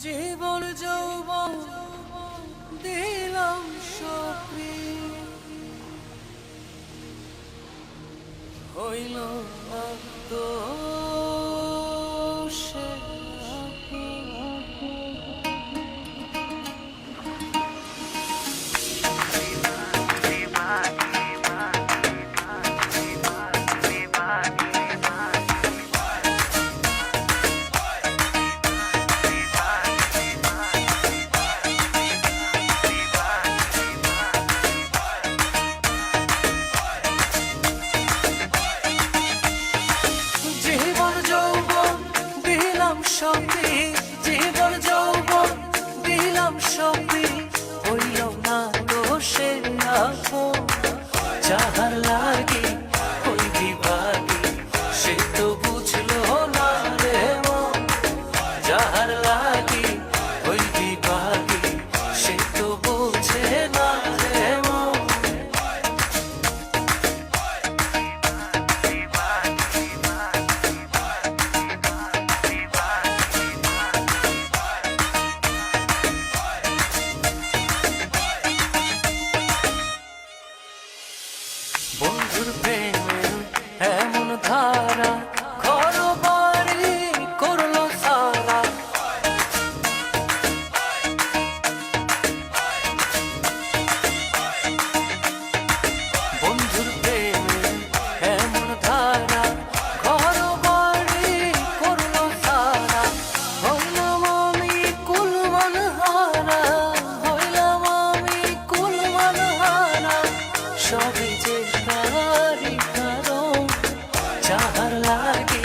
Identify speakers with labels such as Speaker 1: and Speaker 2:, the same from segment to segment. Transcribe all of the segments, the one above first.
Speaker 1: জীবন যৌবন দিলাম সপি হইল না তো সে সপি জীবন যৌবন দিলাম সপি হইল না তো সে আপন যাহার লাগি ওই বিভাগী সে তো বুঝলো না রে মন যাহার লাগি ওই বিভাগী সে তো বুঝে না রে মন বন্ধুর প্রেমের এমন ধারা ঘর বাড়ি করলো সারা বন্ধুর প্রেমের এমন ধারা ঘর বাড়ি করলো সারা হইলাম আমি কুলমান হারা হইলাম আমি কুলমান হারা সবই যে যাহার লাগে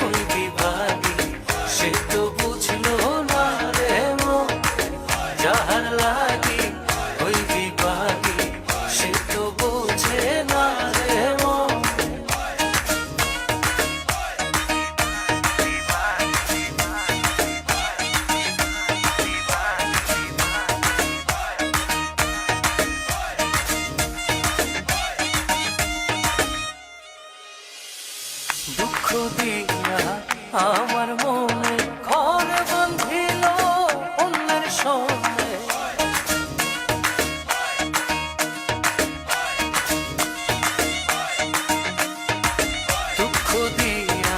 Speaker 1: ওই বিভাগী সে তো বুঝলো না রে মন যাহার লাগে ওই বিভাগী সে তো বুঝে না রে মন দুঃখ দিয়া আমার মনে ঘর বাঁধিল অন্যের সঙ্গে দুঃখ দিয়া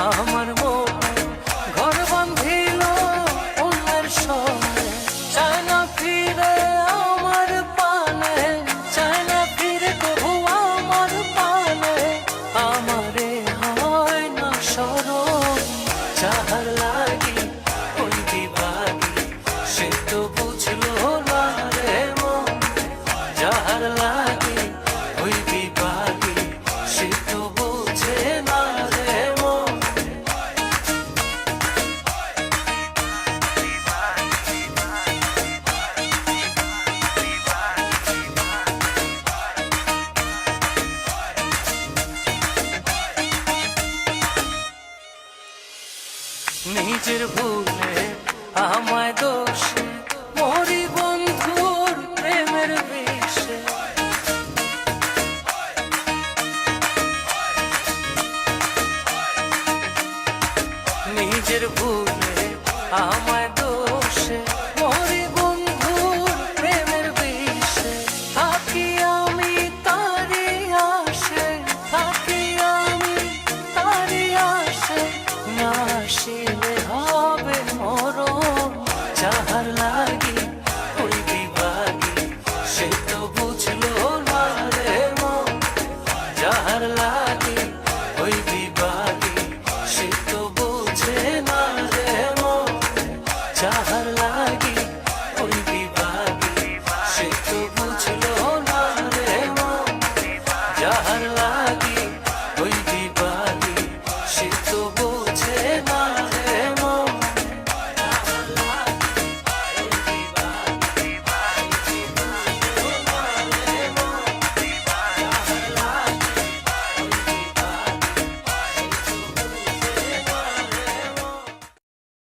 Speaker 1: আমার মনে ঘর বাঁধিল অন্যের সঙ্গে চায় না ফিরে আমার পানে চায় না ফিরে কবু আমার পানে আমারে যাহার লাগি ওই বিভাগী সে তো বুঝলো না রে মন যাহার লাগি ওই বিভাগী সে তো বুঝে না রে মন নিজের ভুলে আমায় দোষে মরি বন্ধুর প্রেমের বিষে নিজের ভুলে আমায়